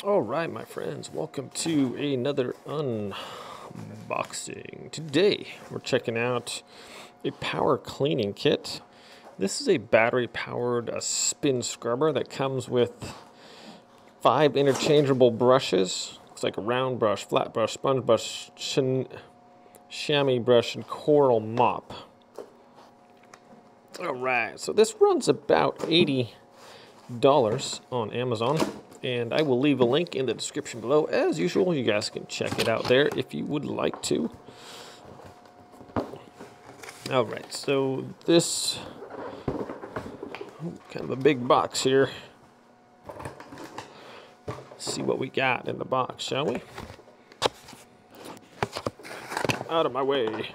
All right, my friends, welcome to another unboxing. Today, we're checking out a power cleaning kit. This is a battery-powered spin scrubber that comes with 5 interchangeable brushes. Looks like a round brush, flat brush, sponge brush, chamois brush, and coral mop. All right, so this runs about $80 on Amazon. And I will leave a link in the description below. As usual, you guys can check it out there if you would like to. All right, so this kind of a big box here. Let's see what we got in the box, shall we? Out of my way.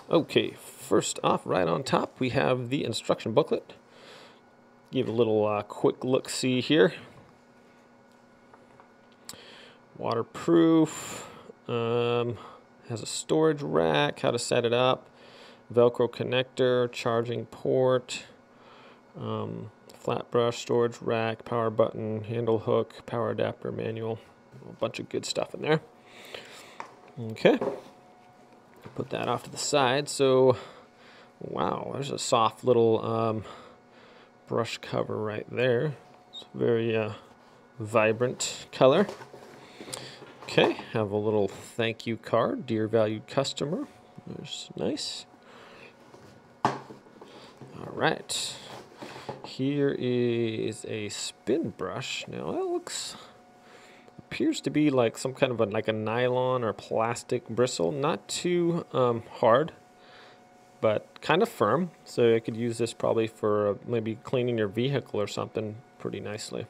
Okay, first off, right on top, we have the instruction booklet. Give a little quick look-see here. Waterproof, has a storage rack, how to set it up, Velcro connector, charging port, flat brush, storage rack, power button, handle hook, power adapter, manual, a bunch of good stuff in there. Okay, put that off to the side. So, wow, there's a soft little brush cover right there. It's a very vibrant color. Okay, have a little thank you card, dear valued customer. There's nice. All right, here is a spin brush. Now that appears to be like some kind of like a nylon or plastic bristle, not too hard, but kind of firm. So I could use this probably for maybe cleaning your vehicle or something pretty nicely.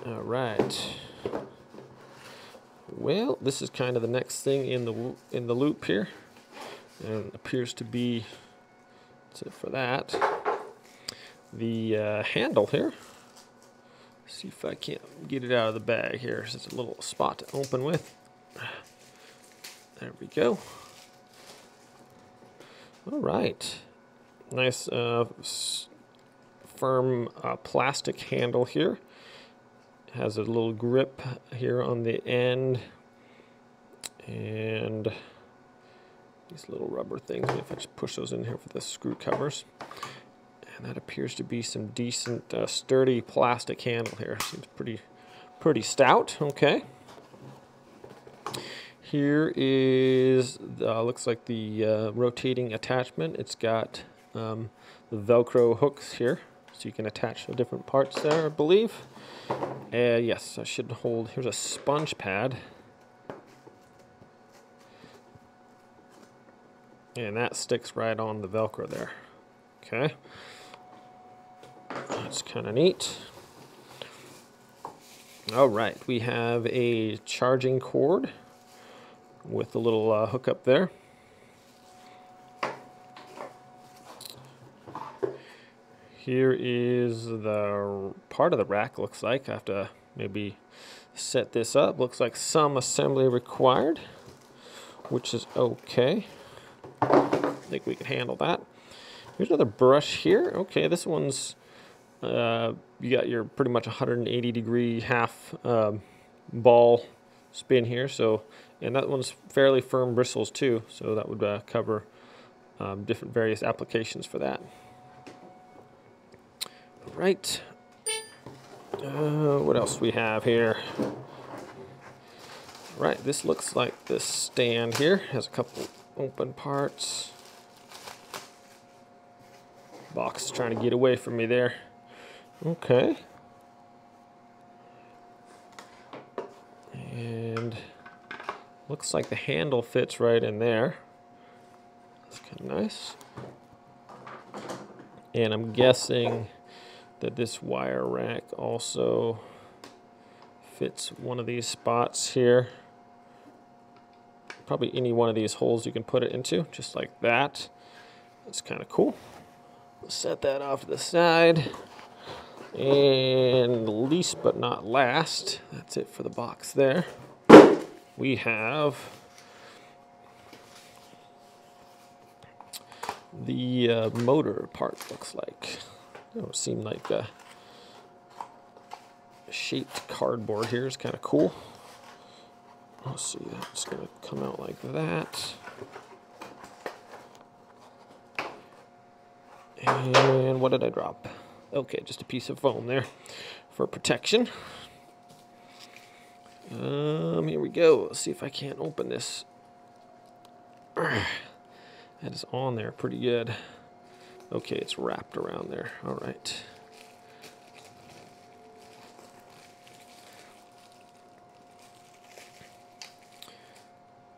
All right. Well, this is kind of the next thing in the loop here, and it appears to be, that's it for that. The handle here. See if I can't get it out of the bag here. It's a little spot to open with. There we go. All right. Nice firm plastic handle here. Has a little grip here on the end, and these little rubber things. If I just push those in here for the screw covers, and that appears to be some decent, sturdy plastic handle here. Seems pretty stout. Okay. Here is looks like the rotating attachment. It's got the Velcro hooks here, so you can attach the different parts there, I believe. Yes, I should hold. Here's a sponge pad. And that sticks right on the Velcro there. Okay. That's kind of neat. All right, we have a charging cord with a little hook up there. Here is the part of the rack, looks like. I have to maybe set this up. Looks like some assembly required, which is okay. I think we can handle that. Here's another brush here. Okay, this one's, you got your pretty much 180-degree half ball spin here. So, and that one's fairly firm bristles too. So that would cover different various applications for that. Right. What else we have here? Right, this looks like this stand here has a couple open parts. Box is trying to get away from me there. Okay. And looks like the handle fits right in there. That's kind of nice. And I'm guessing that this wire rack also fits one of these spots here. Probably any one of these holes you can put it into, just like that. That's kind of cool. Set that off to the side. And least but not last, that's it for the box there. We have the motor part, looks like. It don't seem like shaped cardboard here is kind of cool. Let's see, that's going to come out like that. And what did I drop? Okay, just a piece of foam there for protection. Here we go. Let's see if I can't open this. That is on there pretty good. Okay, it's wrapped around there. All right.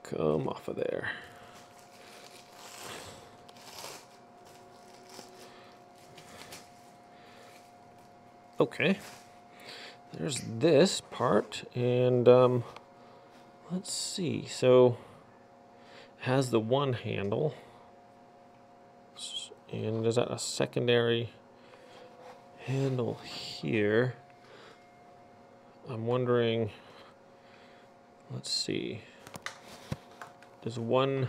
Come off of there. Okay, there's this part, and let's see. So it has the one handle, and is that a secondary handle here? I'm wondering. Let's see. There's one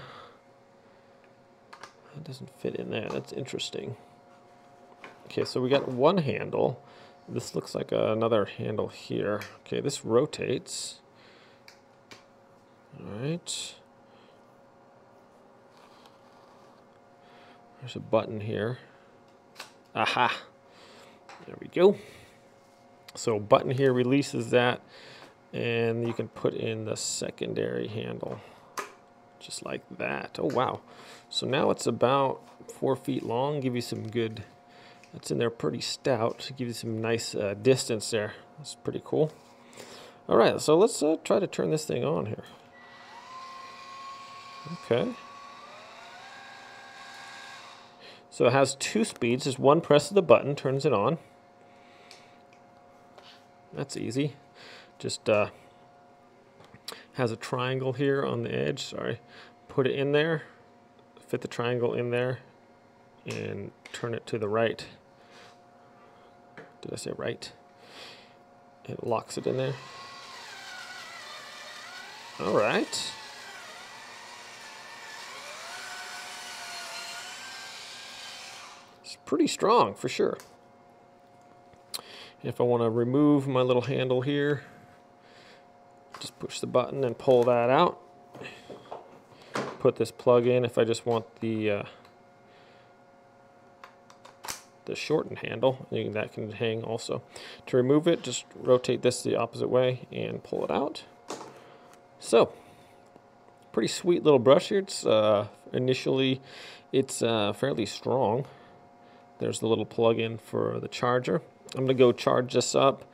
that doesn't fit in there. That's interesting. Okay, so we got one handle. This looks like another handle here. Okay, this rotates. All right. There's a button here. Aha! There we go. So button here releases that, and you can put in the secondary handle. Just like that. Oh, wow. So now it's about 4 feet long. Give you some good... That's in there pretty stout to give you some nice distance there. That's pretty cool. All right, so let's try to turn this thing on here. Okay. So it has 2 speeds. Just one press of the button turns it on. That's easy. Just has a triangle here on the edge. Sorry. Put it in there. Fit the triangle in there. And turn it to the right. Did I say right? It locks it in there. All right. It's pretty strong for sure. If I want to remove my little handle here, just push the button and pull that out. Put this plug in if I just want the shortened handle. That can hang also. To remove it, just rotate this the opposite way and pull it out. So, pretty sweet little brush here. It's initially it's fairly strong. There's the little plug-in for the charger. I'm going to go charge this up,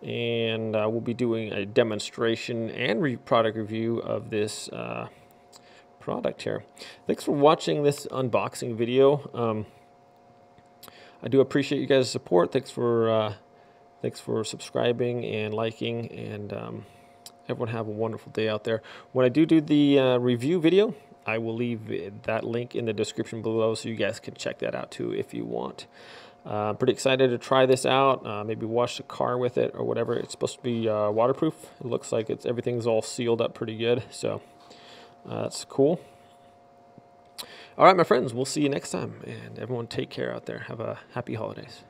and we'll be doing a demonstration and product review of this product here. Thanks for watching this unboxing video. I do appreciate you guys' support. Thanks for subscribing and liking, and everyone have a wonderful day out there. When I do the review video, I will leave that link in the description below so you guys can check that out too if you want. Pretty excited to try this out. Maybe wash the car with it or whatever. It's supposed to be waterproof. It looks like everything's all sealed up pretty good, so that's cool. All right, my friends, we'll see you next time, and everyone take care out there. Have a happy holidays.